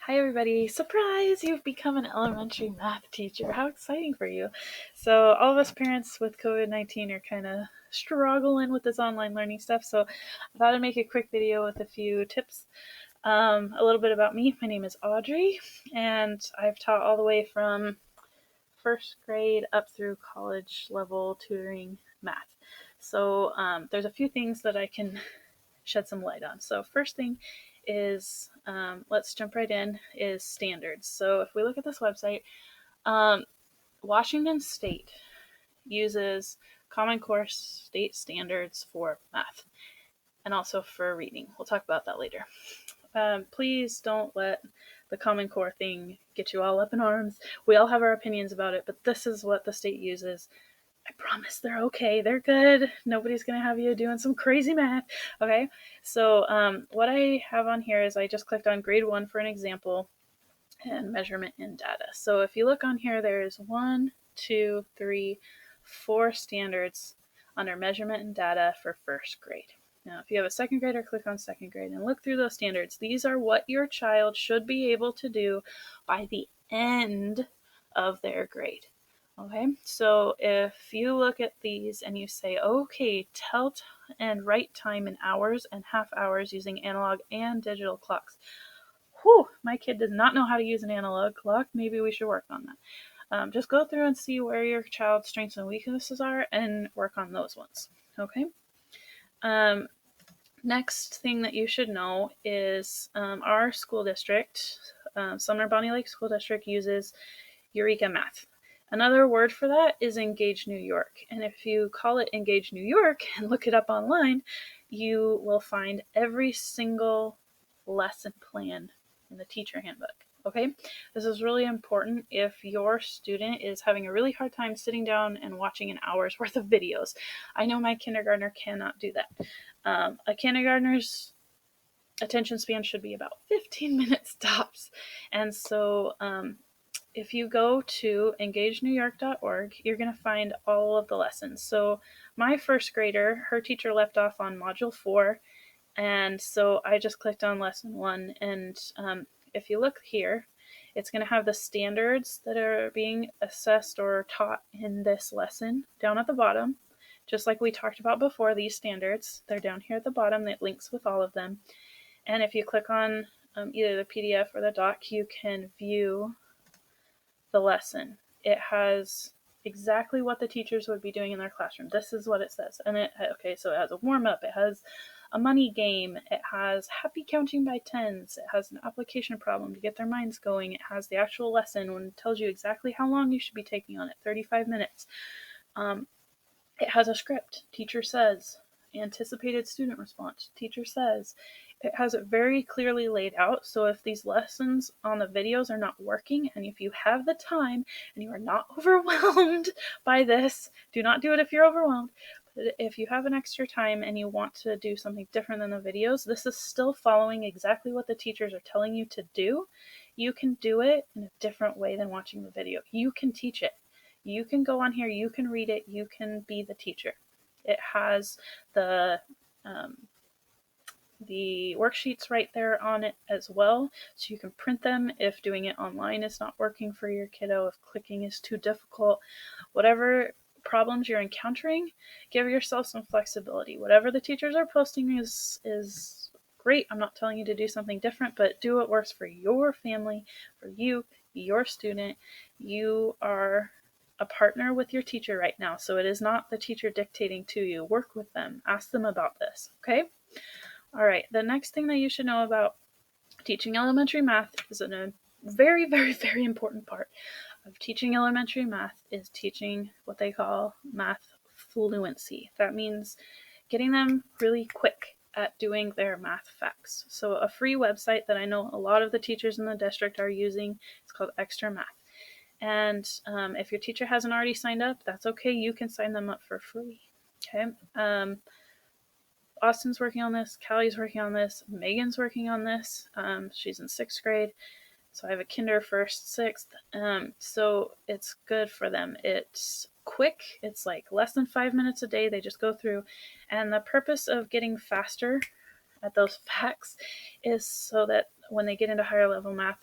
Hi everybody, surprise! You've become an elementary math teacher. How exciting for you. So all of us parents with COVID-19 are kind of struggling with this online learning stuff, so I thought I'd make a quick video with a few tips. A little bit about me. My name is Audrey, and I've taught all the way from first grade up through college level tutoring math. So there's a few things that I can shed some light on. So first thing is, let's jump right in, is standards. So if we look at this website, Washington State uses Common Core state standards for math and also for reading. We'll talk about that later. Please don't let the Common Core thing get you all up in arms. We all have our opinions about it, but this is what the state uses. I promise they're okay. They're good. Nobody's going to have you doing some crazy math. Okay. So what I have on here is I just clicked on grade 1 for an example and measurement and data. So if you look on here, there's 1, 2, 3, 4 standards under measurement and data for first grade. Now, if you have a second grader, click on second grade and look through those standards. These are what your child should be able to do by the end of their grade. Okay, so if you look at these and you say, okay, tell and write time in hours and half hours using analog and digital clocks. Whew, my kid does not know how to use an analog clock. Maybe we should work on that. Just go through and see where your child's strengths and weaknesses are and work on those ones. Okay. Next thing that you should know is our school district, Sumner Bonnie Lake School District, uses Eureka Math. Another word for that is Engage New York. And if you call it Engage New York and look it up online, you will find every single lesson plan in the teacher handbook. Okay, this is really important if your student is having a really hard time sitting down and watching an hour's worth of videos. I know my kindergartner cannot do that. A kindergartner's attention span should be about 15 minutes tops. And so if you go to engagenewyork.org, you're going to find all of the lessons. So my first grader, her teacher left off on module 4, and so I just clicked on lesson 1, and if you look here, it's going to have the standards that are being assessed or taught in this lesson down at the bottom. Just like we talked about before, these standards, they're down here at the bottom. That links with all of them. And if you click on either the PDF or the doc, you can view the lesson. It has exactly what the teachers would be doing in their classroom. This is what it says. And so it has a warm-up, it has a money game, it has happy counting by tens, it has an application problem to get their minds going, it has the actual lesson and tells you exactly how long you should be taking on it, 35 minutes. It has a script. Teacher says, anticipated student response. Teacher says. It has it very clearly laid out. So if these lessons on the videos are not working, and if you have the time and you are not overwhelmed by this, do not do it if you're overwhelmed. But if you have an extra time and you want to do something different than the videos, this is still following exactly what the teachers are telling you to do. You can do it in a different way than watching the video. You can teach it. You can go on here, you can read it, you can be the teacher. It has the worksheets right there on it as well, so you can print them if doing it online is not working for your kiddo, if clicking is too difficult. Whatever problems you're encountering, give yourself some flexibility. Whatever the teachers are posting is great. I'm not telling you to do something different, but do what works for your family, for you, your student. You are a partner with your teacher right now, so it is not the teacher dictating to you. Work with them. Ask them about this, okay? All right, the next thing that you should know about teaching elementary math is a very, very, very important part of teaching elementary math is teaching what they call math fluency. That means getting them really quick at doing their math facts. So a free website that I know a lot of the teachers in the district are using is called Extra Math. And if your teacher hasn't already signed up, that's okay. You can sign them up for free. Okay. Austin's working on this. Callie's working on this. Megan's working on this. She's in 6th grade. So I have a kinder 1st, 6th. So it's good for them. It's quick. It's like less than 5 minutes a day. They just go through. And the purpose of getting faster at those facts is so that when they get into higher level math,